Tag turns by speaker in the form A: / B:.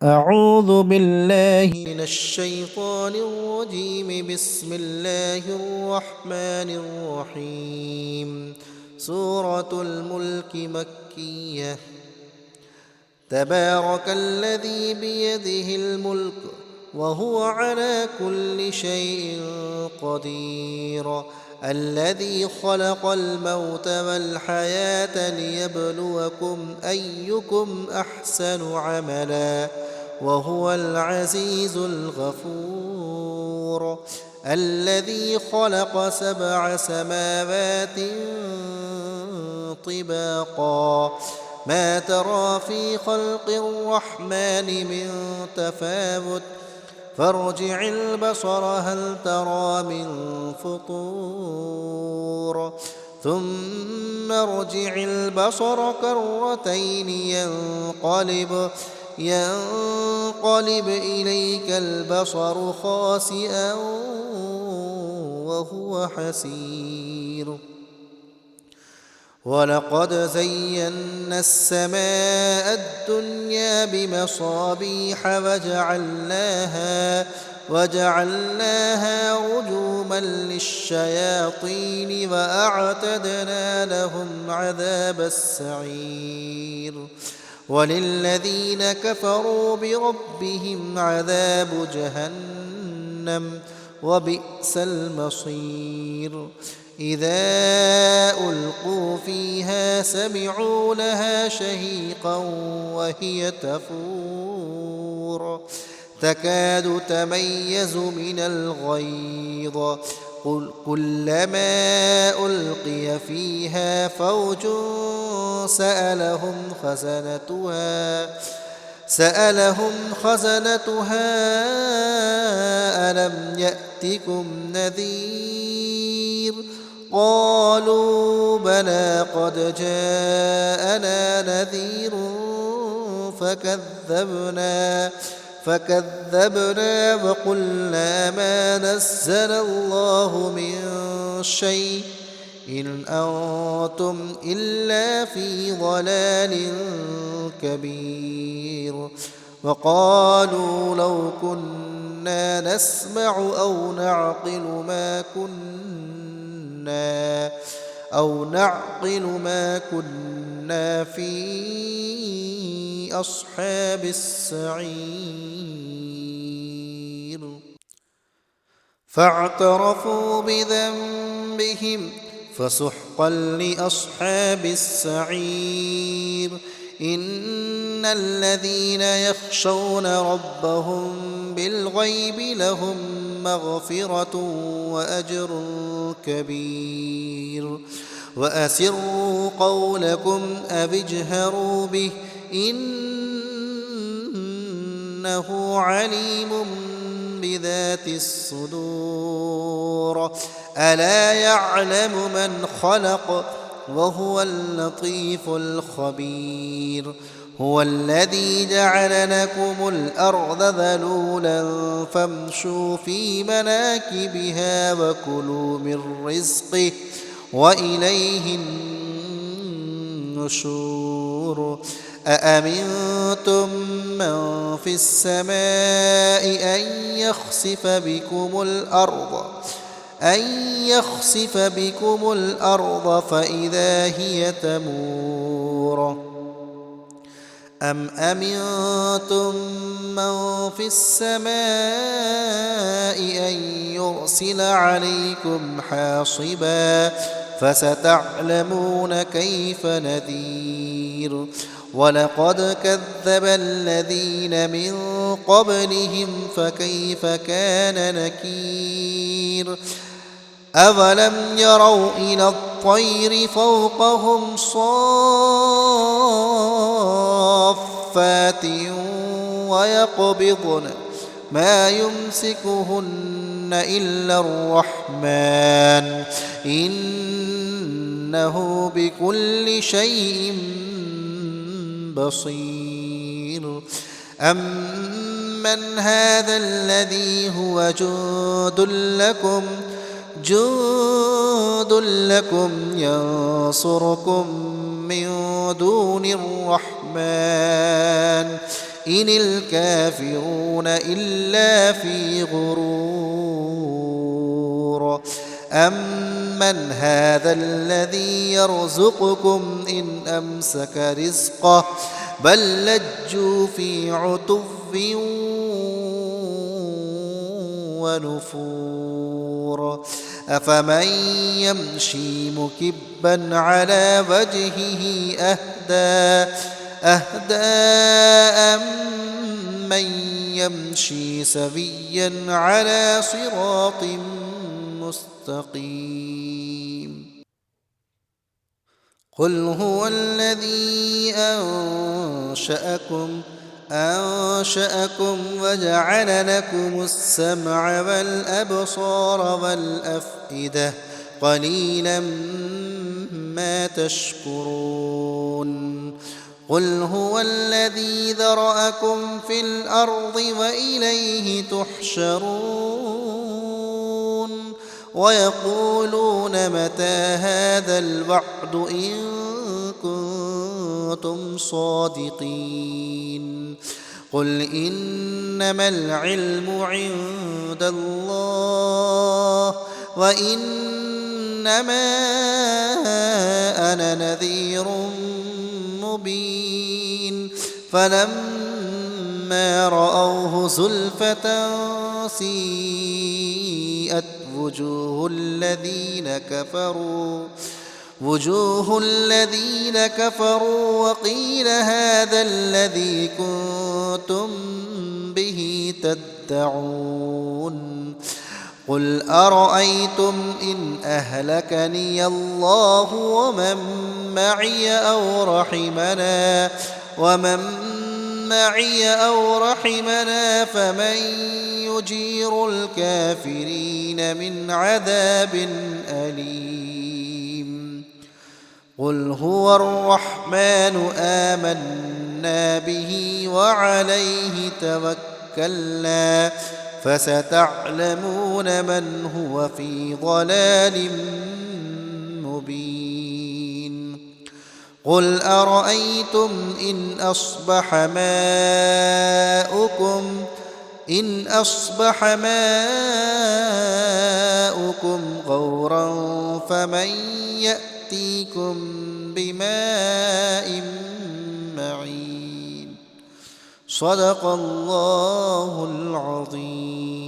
A: أعوذ بالله من الشيطان الرجيم. بسم الله الرحمن الرحيم. سورة الملك مكية. تبارك الذي بيده الملك وهو على كل شيء قدير. الذي خلق الموت والحياة ليبلوكم أيكم أحسن عملا وهو العزيز الغفور. الذي خلق 7 سماوات طباقا ما ترى في خلق الرحمن من تفاوت فارجع البصر هل ترى من فطور ثم ارجع البصر كرتين ينقلب إليك البصر خاسئا وهو حسير. ولقد زينا السماء الدنيا بمصابيح وجعلناها رجوما للشياطين وأعتدنا لهم عذاب السعير. وللذين كفروا بربهم عذاب جهنم وبئس المصير. إذا ألقوا فيها سمعوا لها شهيقا وهي تفور تكاد تميز من الغيظ كلما ألقي فيها فوج سألهم خزنتها ألم يأتكم نذير قالوا بلى قد جاءنا نذير فكذبنا وقلنا ما نزل الله من شيء إن أنتم إلا في ضلال كبير. وقالوا لو كنا نسمع أو نعقل ما كنا في أصحاب السعير. فاعترفوا بذنبهم فسحقا لأصحاب السعير. إن الذين يخشون ربهم بالغيب لهم مغفرة وأجر كبير. وأسروا قولكم أو اجهروا به إنه عليم بذات الصدور. ألا يعلم من خلق وهو اللطيف الخبير. هو الذي جعل لكم الأرض ذلولا فامشوا في مناكبها وكلوا من رزقه وإليه النشور. أأمنتم من في السماء أن يخسف بكم الأرض فإذا هي تمور. أم أمنتم من في السماء أن يرسل عليكم حاصبا فستعلمون كيف نذير. ولقد كذب الذين من قبلهم فكيف كان نكير. أولم يروا إلى الطير فوقهم صافات ويقبضن ما يمسكهن إلا الرحمن إنه بكل شيء بصير. أمن هذا الذي هو جند لكم ينصركم من دون الرحمن إن الكافرون إلا في غرور أمن هذا الذي يرزقكم إن أمسك رزقه بل لجوا في عتو ونفور أفمن يمشي مكبا على وجهه أهدى أمن يمشي سويا على صراط مستقيم قل هو الذي أنشأكم وجعل لكم السمع والأبصار والأفئدة قليلا ما تشكرون قل هو الذي ذرأكم في الأرض وإليه تحشرون ويقولون متى هذا الوعد إن كنتم صادقين قل إنما العلم عند الله وإنما أنا نذير مبين فلما رأوه زلفة سيئت وجوه الذين كفروا وقيل هذا الذي كنتم به تدعون قل أرأيتم إن أهلكني الله ومن معي أو رحمنا فمن يجير الكافرين من عذاب أليم قل هو الرحمن آمنا به وعليه توكلنا فستعلمون من هو في ضلال مبين قل أرأيتم إن أصبح ماؤكم غورا فمن يأتيكم بماء معين صدق الله العظيم.